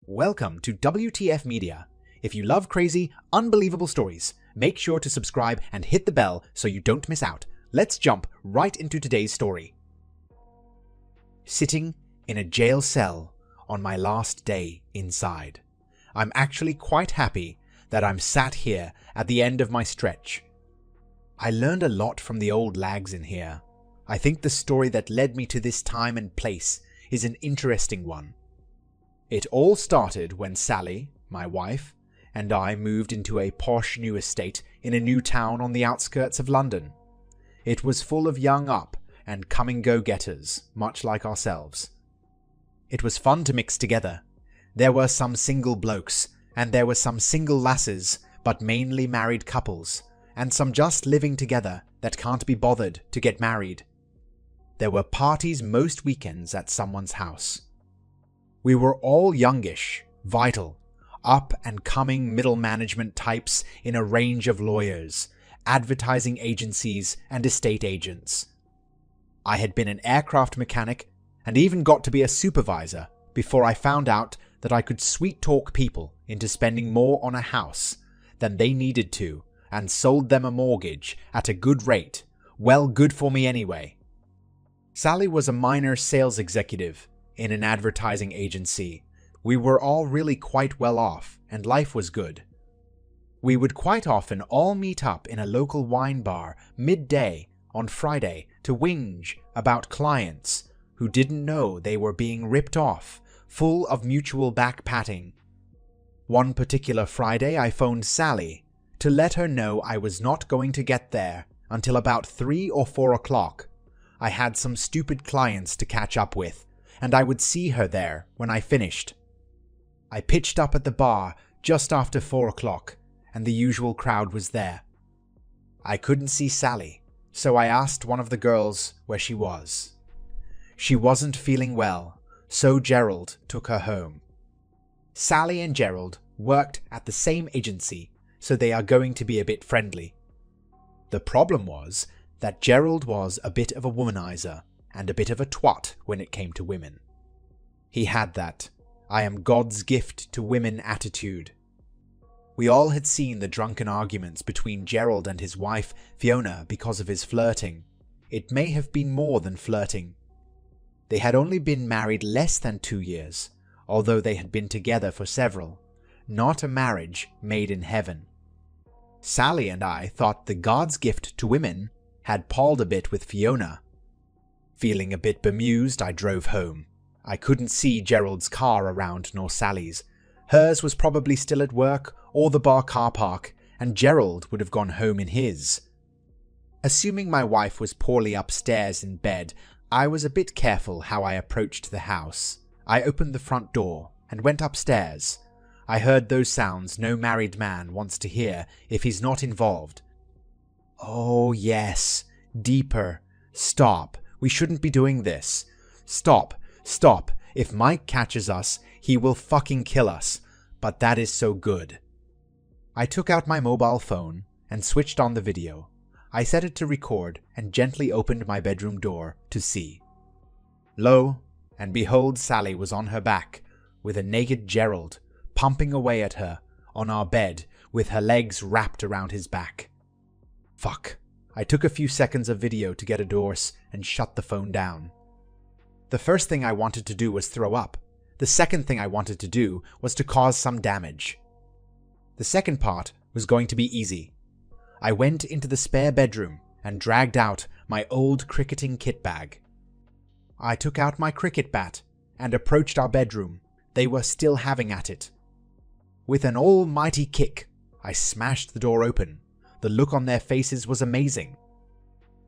Welcome to WTF Media. If you love crazy, unbelievable stories, make sure to subscribe and hit the bell so you don't miss out. Let's jump right into today's story. Sitting in a jail cell on my last day inside. I'm actually quite happy that I'm sat here at the end of my stretch. I learned a lot from the old lags in here. I think the story that led me to this time and place is an interesting one. It all started when Sally, my wife, and I moved into a posh new estate in a new town on the outskirts of London. It was full of young up and coming go-getters, much like ourselves. It was fun to mix together. There were some single blokes, and there were some single lasses, but mainly married couples, and some just living together that can't be bothered to get married. There were parties most weekends at someone's house. We were all youngish, vital, up-and-coming middle management types in a range of lawyers, advertising agencies, and estate agents. I had been an aircraft mechanic and even got to be a supervisor before I found out that I could sweet-talk people into spending more on a house than they needed to and sold them a mortgage at a good rate. Well, good for me anyway. Sally was a minor sales executive in an advertising agency. We were all really quite well off, and life was good. We would quite often all meet up in a local wine bar midday on Friday to whinge about clients who didn't know they were being ripped off, full of mutual back-patting. One particular Friday I phoned Sally to let her know I was not going to get there until about 3 or 4 o'clock. I had some stupid clients to catch up with, and I would see her there when I finished. I pitched up at the bar just after 4 o'clock, and the usual crowd was there. I couldn't see Sally, so I asked one of the girls where she was. She wasn't feeling well, so Gerald took her home. Sally and Gerald worked at the same agency, so they are going to be a bit friendly. The problem was that Gerald was a bit of a womanizer and a bit of a twat when it came to women. He had that "I am God's gift to women" attitude. We all had seen the drunken arguments between Gerald and his wife Fiona because of his flirting. It may have been more than flirting. They had only been married less than 2 years, although they had been together for several. Not a marriage made in heaven. Sally and I thought the God's gift to women had palled a bit with Fiona. Feeling a bit bemused, I drove home. I couldn't see Gerald's car around nor Sally's. Hers was probably still at work or the bar car park, and Gerald would have gone home in his. Assuming my wife was poorly upstairs in bed, I was a bit careful how I approached the house. I opened the front door and went upstairs. I heard those sounds no married man wants to hear if he's not involved. Oh yes, deeper. Stop. We shouldn't be doing this. Stop. Stop. If Mike catches us, he will fucking kill us. But that is so good. I took out my mobile phone and switched on the video. I set it to record and gently opened my bedroom door to see. Lo and behold, Sally was on her back with a naked Gerald pumping away at her on our bed with her legs wrapped around his back. Fuck. I took a few seconds of video to get a dose and shut the phone down. The first thing I wanted to do was throw up. The second thing I wanted to do was to cause some damage. The second part was going to be easy. I went into the spare bedroom and dragged out my old cricketing kit bag. I took out my cricket bat and approached our bedroom. They were still having at it. With an almighty kick, I smashed the door open. The look on their faces was amazing.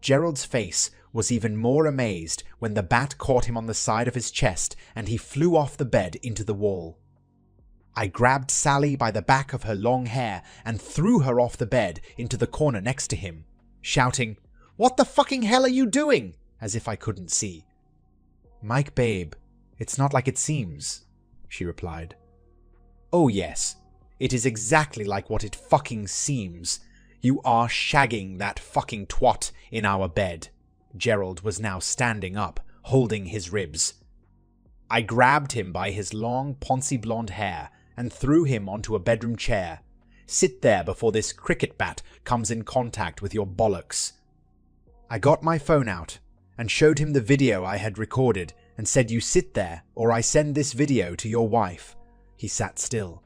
Gerald's face was even more amazed when the bat caught him on the side of his chest and he flew off the bed into the wall. I grabbed Sally by the back of her long hair and threw her off the bed into the corner next to him, shouting, "What the fucking hell are you doing?" as if I couldn't see. "Mike, babe, it's not like it seems," she replied. "Oh yes, it is exactly like what it fucking seems. You are shagging that fucking twat in our bed." Gerald was now standing up, holding his ribs. I grabbed him by his long, poncy blonde hair and threw him onto a bedroom chair. Sit there before this cricket bat comes in contact with your bollocks. I got my phone out and showed him the video I had recorded and said, "You sit there or I send this video to your wife." He sat still.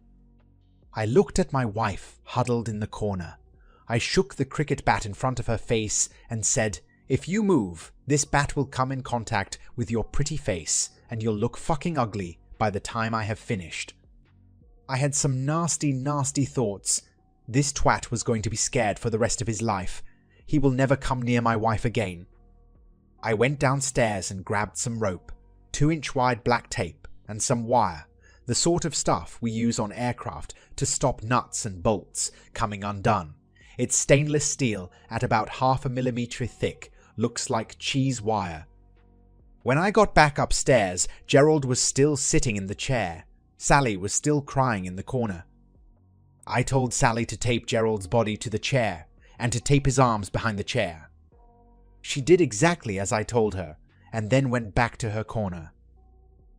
I looked at my wife huddled in the corner. I shook the cricket bat in front of her face and said, "If you move, this bat will come in contact with your pretty face and you'll look fucking ugly by the time I have finished." I had some nasty thoughts. This twat was going to be scared for the rest of his life. He will never come near my wife again. I went downstairs and grabbed some rope, 2-inch wide black tape, and some wire, the sort of stuff we use on aircraft to stop nuts and bolts coming undone. It's stainless steel at about 0.5 millimeter thick, looks like cheese wire. When I got back upstairs, Gerald was still sitting in the chair. Sally was still crying in the corner. I told Sally to tape Gerald's body to the chair and to tape his arms behind the chair. She did exactly as I told her and then went back to her corner.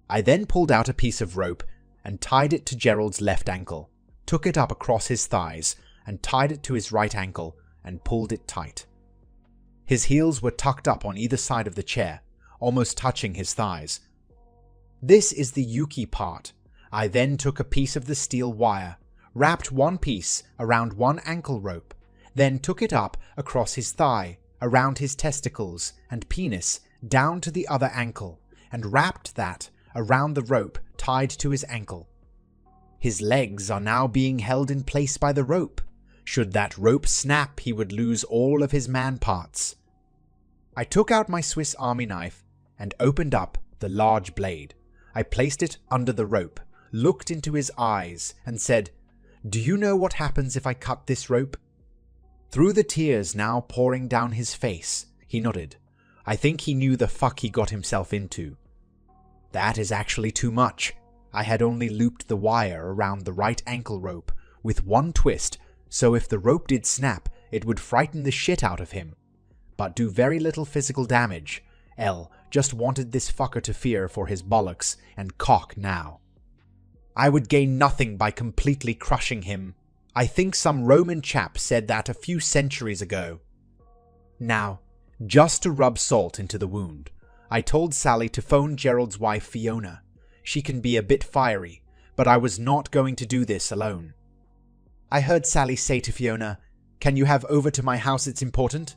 I then pulled out a piece of rope and tied it to Gerald's left ankle, took it up across his thighs and tied it to his right ankle and pulled it tight. His heels were tucked up on either side of the chair, almost touching his thighs. This is the Yuki part. I then took a piece of the steel wire, wrapped one piece around one ankle rope, then took it up across his thigh, around his testicles and penis, down to the other ankle, and wrapped that around the rope tied to his ankle. His legs are now being held in place by the rope. Should that rope snap, he would lose all of his man parts. I took out my Swiss Army knife and opened up the large blade. I placed it under the rope, looked into his eyes, and said, "Do you know what happens if I cut this rope?" Through the tears now pouring down his face, he nodded. I think he knew the fuck he got himself into. That is actually too much. I had only looped the wire around the right ankle rope with one twist, so if the rope did snap, it would frighten the shit out of him, but do very little physical damage. L just wanted this fucker to fear for his bollocks and cock now. I would gain nothing by completely crushing him. I think some Roman chap said that a few centuries ago. Now, just to rub salt into the wound, I told Sally to phone Gerald's wife Fiona. She can be a bit fiery, but I was not going to do this alone. I heard Sally say to Fiona, "Can you have over to my house, it's important?"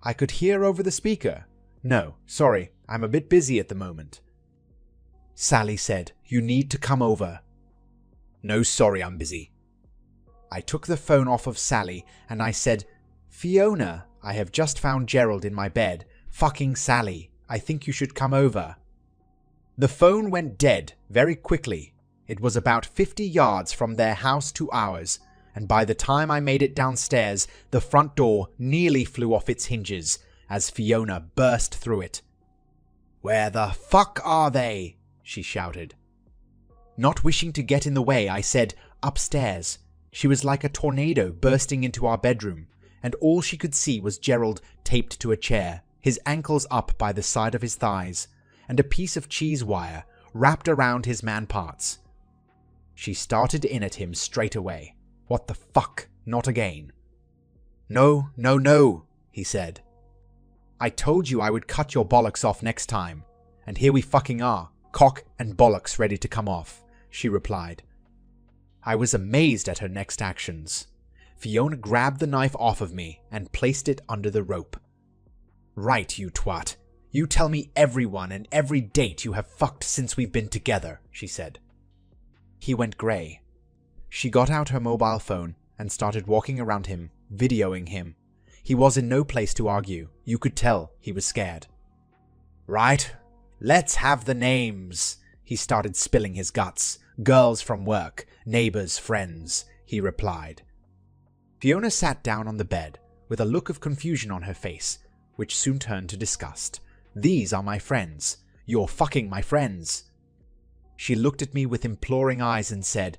I could hear over the speaker. "No, sorry, I'm a bit busy at the moment." Sally said, "You need to come over." "No, sorry, I'm busy." I took the phone off of Sally and I said, "Fiona, I have just found Gerald in my bed. Fucking Sally, I think you should come over." The phone went dead very quickly. It was about 50 yards from their house to ours, and by the time I made it downstairs, the front door nearly flew off its hinges as Fiona burst through it. "Where the fuck are they?" she shouted. Not wishing to get in the way, I said, "Upstairs." She was like a tornado bursting into our bedroom, and all she could see was Gerald taped to a chair, his ankles up by the side of his thighs, and a piece of cheese wire wrapped around his man parts. She started in at him straight away. "What the fuck? Not again." "No, no, no," he said. "I told you I would cut your bollocks off next time, and here we fucking are, cock and bollocks ready to come off," she replied. I was amazed at her next actions. Fiona grabbed the knife off of me and placed it under the rope. "Right, you twat. You tell me everyone and every date you have fucked since we've been together," she said. He went grey. She got out her mobile phone and started walking around him, videoing him. He was in no place to argue. You could tell he was scared. "Right, let's have the names." He started spilling his guts. "Girls from work, neighbors, friends," he replied. Fiona sat down on the bed with a look of confusion on her face, which soon turned to disgust. "These are my friends. You're fucking my friends." She looked at me with imploring eyes and said,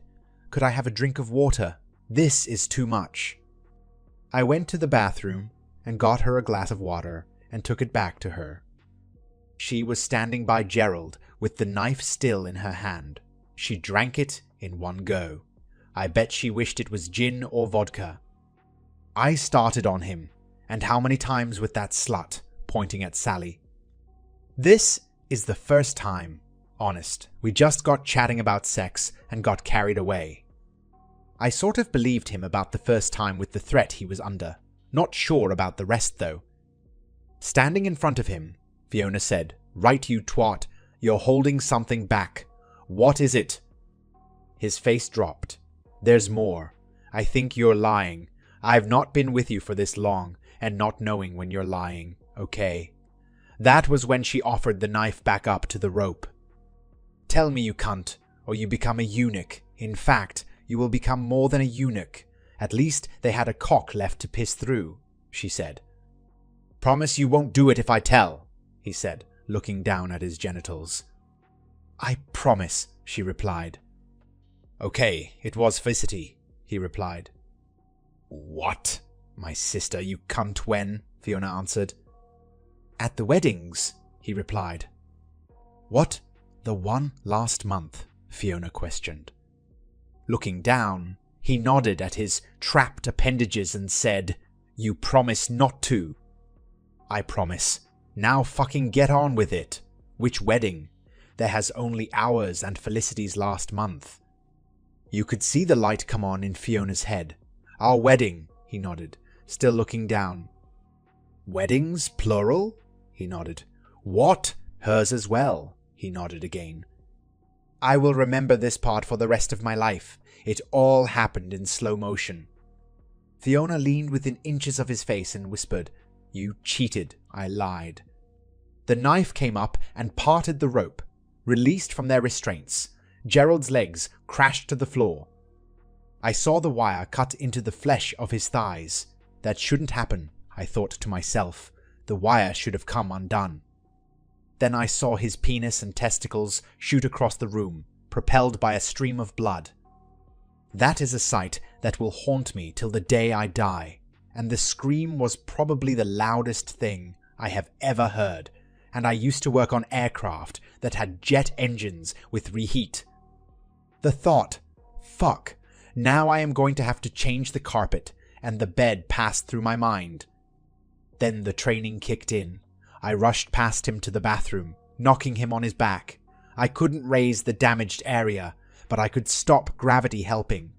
"Could I have a drink of water? This is too much." I went to the bathroom and got her a glass of water and took it back to her. She was standing by Gerald with the knife still in her hand. She drank it in one go. I bet she wished it was gin or vodka. I started on him, and how many times with that slut, pointing at Sally. This is the first time, honest. We just got chatting about sex and got carried away. I sort of believed him about the first time with the threat he was under. Not sure about the rest though. Standing in front of him, Fiona said, "Right, you twat, you're holding something back. What is it?" His face dropped. "There's more. I think you're lying. I've not been with you for this long, and not knowing when you're lying, okay? That was when she offered the knife back up to the rope. Tell me, you cunt, or you become a eunuch. In fact, you will become more than a eunuch. At least they had a cock left to piss through," she said. "Promise you won't do it if I tell," he said, looking down at his genitals. "I promise," she replied. "Okay, it was Felicity," he replied. "What? My sister, you cunt, when?" Fiona answered. "At the weddings," he replied. "What? The one last month?" Fiona questioned. Looking down, he nodded at his trapped appendages and said, "You promise not to." "I promise. Now fucking get on with it. Which wedding? There has only ours and Felicity's last month." You could see the light come on in Fiona's head. "Our wedding," he nodded, still looking down. "Weddings, plural?" he nodded. "What? Hers as well," he nodded again. "I will remember this part for the rest of my life. It all happened in slow motion." Fiona leaned within inches of his face and whispered, "You cheated, I lied." The knife came up and parted the rope. Released from their restraints, Gerald's legs crashed to the floor. I saw the wire cut into the flesh of his thighs. That shouldn't happen, I thought to myself. The wire should have come undone. Then I saw his penis and testicles shoot across the room, propelled by a stream of blood. That is a sight that will haunt me till the day I die, and the scream was probably the loudest thing I have ever heard, and I used to work on aircraft that had jet engines with reheat. The thought, fuck, now I am going to have to change the carpet, and the bed passed through my mind. Then the training kicked in. I rushed past him to the bathroom, knocking him on his back. I couldn't raise the damaged area, but I could stop gravity helping.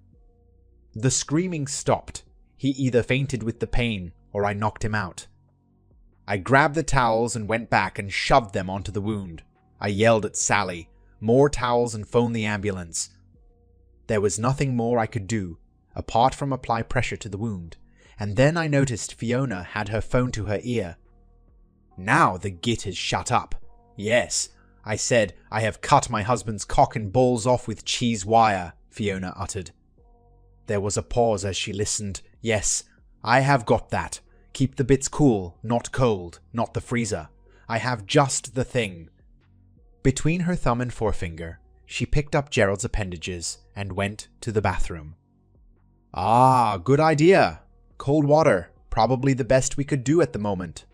The screaming stopped. He either fainted with the pain, or I knocked him out. I grabbed the towels and went back and shoved them onto the wound. I yelled at Sally, "More towels and phone the ambulance." There was nothing more I could do, apart from apply pressure to the wound, and then I noticed Fiona had her phone to her ear. Now the git has shut up. "Yes," I said, "I have cut my husband's cock and balls off with cheese wire," Fiona uttered. There was a pause as she listened. "Yes, I have got that. Keep the bits cool, not cold, not the freezer. I have just the thing." Between her thumb and forefinger, she picked up Gerald's appendages and went to the bathroom. "Ah, good idea. Cold water, probably the best we could do at the moment,"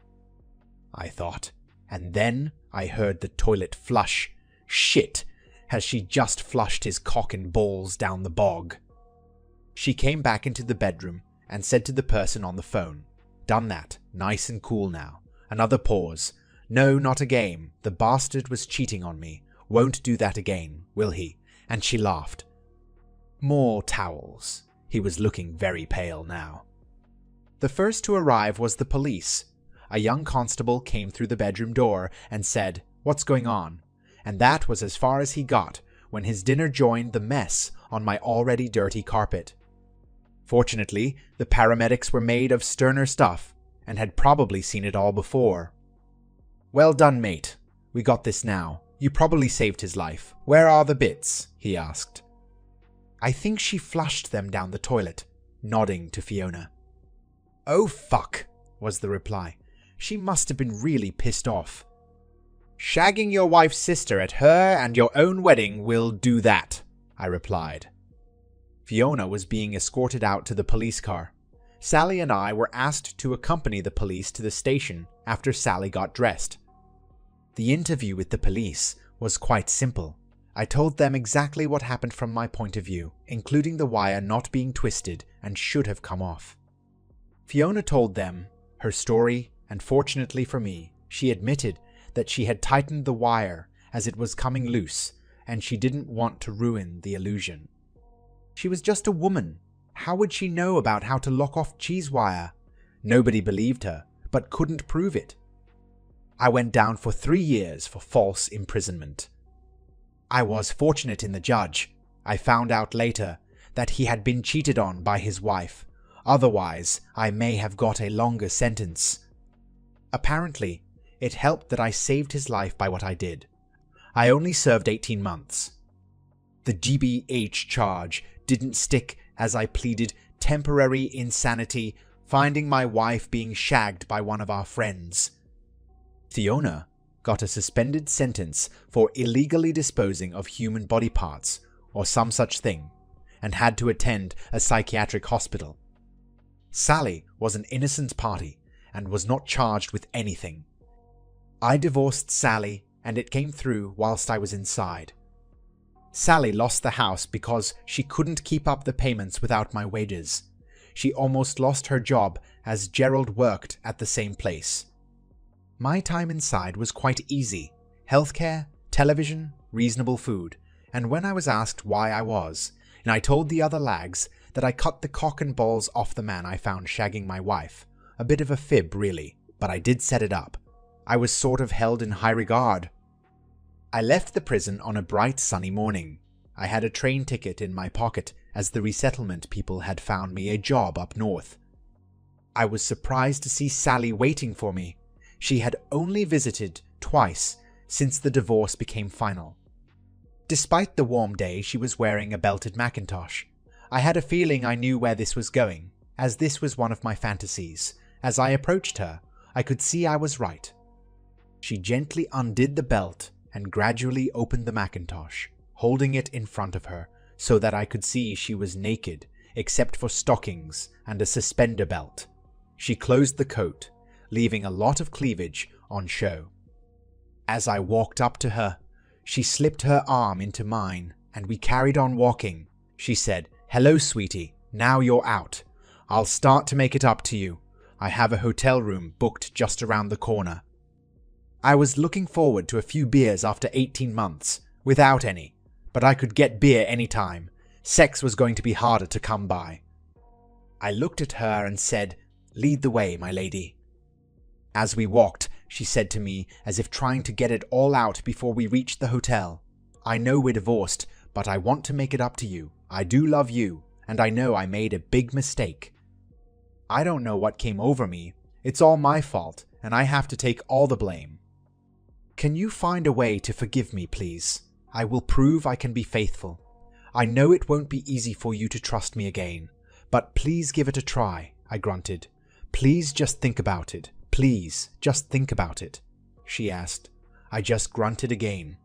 I thought, and then I heard the toilet flush. Shit, has she just flushed his cock and balls down the bog? She came back into the bedroom and said to the person on the phone, "Done that, nice and cool now." Another pause. "No, not a game. The bastard was cheating on me. Won't do that again, will he?" And she laughed. More towels. He was looking very pale now. The first to arrive was the police. A young constable came through the bedroom door and said, "What's going on?" And that was as far as he got when his dinner joined the mess on my already dirty carpet. Fortunately, the paramedics were made of sterner stuff and had probably seen it all before. "Well done, mate. We got this now. You probably saved his life. Where are the bits?" he asked. "I think she flushed them down the toilet," nodding to Fiona. "Oh fuck," was the reply. "She must have been really pissed off." "Shagging your wife's sister at her and your own wedding will do that," I replied. Fiona was being escorted out to the police car. Sally and I were asked to accompany the police to the station after Sally got dressed. The interview with the police was quite simple. I told them exactly what happened from my point of view, including the wire not being twisted and should have come off. Fiona told them her story, and fortunately for me, she admitted that she had tightened the wire as it was coming loose, and she didn't want to ruin the illusion. She was just a woman. How would she know about how to lock off cheese wire? Nobody believed her, but couldn't prove it. I went down for 3 years for false imprisonment. I was fortunate in the judge. I found out later that he had been cheated on by his wife. Otherwise, I may have got a longer sentence. Apparently, it helped that I saved his life by what I did. I only served 18 months. The GBH charge didn't stick as I pleaded temporary insanity, finding my wife being shagged by one of our friends. Fiona got a suspended sentence for illegally disposing of human body parts, or some such thing, and had to attend a psychiatric hospital. Sally was an innocent party and was not charged with anything. I divorced Sally, and it came through whilst I was inside. Sally lost the house because she couldn't keep up the payments without my wages. She almost lost her job as Gerald worked at the same place. My time inside was quite easy. Healthcare, television, reasonable food, and when I was asked why I was, and I told the other lags that I cut the cock and balls off the man I found shagging my wife. A bit of a fib, really, but I did set it up. I was sort of held in high regard. I left the prison on a bright sunny morning. I had a train ticket in my pocket as the resettlement people had found me a job up north. I was surprised to see Sally waiting for me. She had only visited twice since the divorce became final. Despite the warm day, she was wearing a belted Macintosh. I had a feeling I knew where this was going, as this was one of my fantasies. As I approached her, I could see I was right. She gently undid the belt and gradually opened the Macintosh, holding it in front of her so that I could see she was naked except for stockings and a suspender belt. She closed the coat, leaving a lot of cleavage on show. As I walked up to her, she slipped her arm into mine and we carried on walking. She said, "Hello, sweetie. Now you're out. I'll start to make it up to you. I have a hotel room booked just around the corner." I was looking forward to a few beers after 18 months, without any, but I could get beer anytime. Sex was going to be harder to come by. I looked at her and said, "Lead the way, my lady." As we walked, she said to me, as if trying to get it all out before we reached the hotel, "I know we're divorced, but I want to make it up to you. I do love you, and I know I made a big mistake. I don't know what came over me. It's all my fault, and I have to take all the blame. Can you find a way to forgive me, please? I will prove I can be faithful. I know it won't be easy for you to trust me again, but please give it a try," I grunted. "Please just think about it. Please just think about it," she asked. I just grunted again.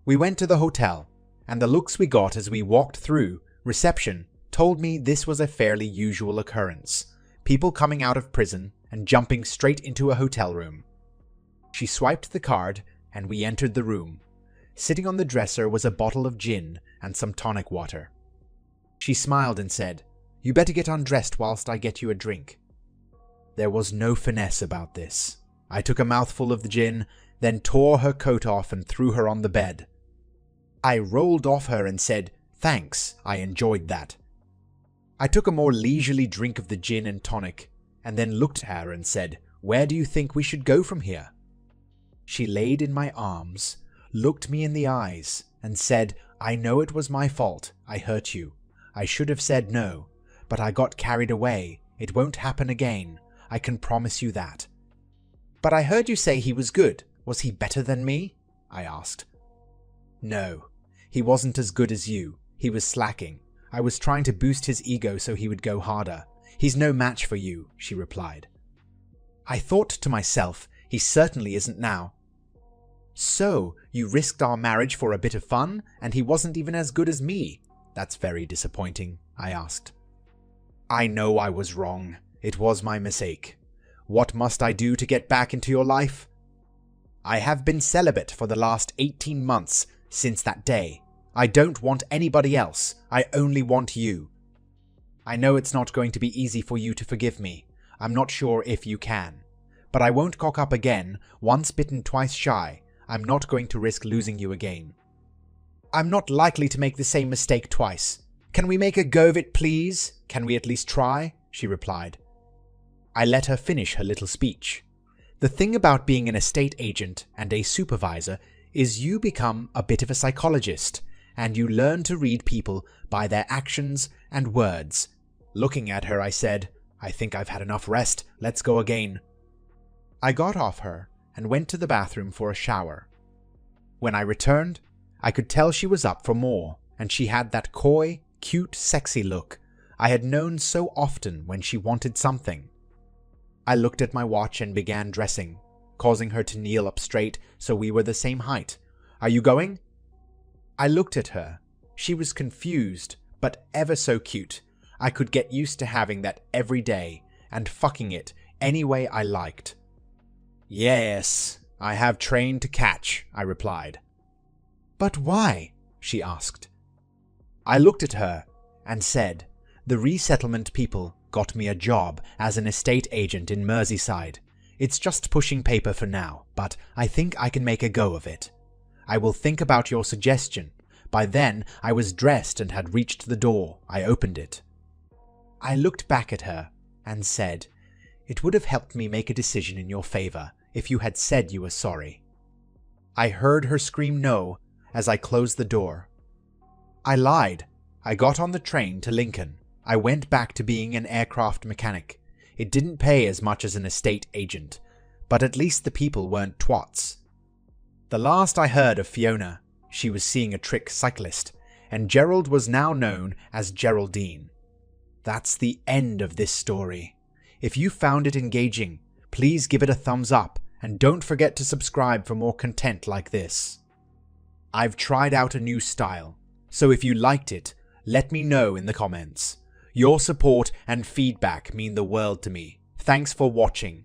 We went to the hotel, and the looks we got as we walked through reception told me this was a fairly usual occurrence. People coming out of prison and jumping straight into a hotel room. She swiped the card, and we entered the room. Sitting on the dresser was a bottle of gin and some tonic water. She smiled and said, "You better get undressed whilst I get you a drink." There was no finesse about this. I took a mouthful of the gin, then tore her coat off and threw her on the bed. I rolled off her and said, "Thanks, I enjoyed that." I took a more leisurely drink of the gin and tonic, and then looked at her and said, "Where do you think we should go from here?" She laid in my arms, looked me in the eyes, and said, "I know it was my fault. I hurt you. I should have said no, but I got carried away. It won't happen again. I can promise you that." "But I heard you say he was good. Was he better than me?" I asked. "No, he wasn't as good as you. He was slacking. I was trying to boost his ego so he would go harder. He's no match for you," she replied. I thought to myself, he certainly isn't now. "So, you risked our marriage for a bit of fun, and he wasn't even as good as me? That's very disappointing," I asked. "I know I was wrong. It was my mistake. What must I do to get back into your life?" I have been celibate for the last 18 months since that day. I don't want anybody else. I only want you. I know it's not going to be easy for you to forgive me. I'm not sure if you can. But I won't cock up again. Once bitten, twice shy. I'm not going to risk losing you again. I'm not likely to make the same mistake twice. Can we make a go of it, please? Can we at least try? She replied. I let her finish her little speech. The thing about being an estate agent and a supervisor is you become a bit of a psychologist, and you learn to read people by their actions and words. Looking at her, I said, I think I've had enough rest. Let's go again. I got off her and went to the bathroom for a shower. When I returned, I could tell she was up for more, and she had that coy, cute, sexy look I had known so often when she wanted something. I looked at my watch and began dressing, causing her to kneel up straight so we were the same height. Are you going? I looked at her. She was confused, but ever so cute. I could get used to having that every day and fucking it any way I liked. Yes, I have trained to catch, I replied. But why? She asked. I looked at her and said, the resettlement people got me a job as an estate agent in Merseyside. It's just pushing paper for now, but I think I can make a go of it. I will think about your suggestion. By then, I was dressed and had reached the door. I opened it. I looked back at her and said, it would have helped me make a decision in your favor if you had said you were sorry. I heard her scream no as I closed the door. I lied. I got on the train to Lincoln. I went back to being an aircraft mechanic. It didn't pay as much as an estate agent, but at least the people weren't twats. The last I heard of Fiona, she was seeing a trick cyclist, and Gerald was now known as Geraldine. That's the end of this story. If you found it engaging, please give it a thumbs up, and don't forget to subscribe for more content like this. I've tried out a new style, so if you liked it, let me know in the comments. Your support and feedback mean the world to me. Thanks for watching.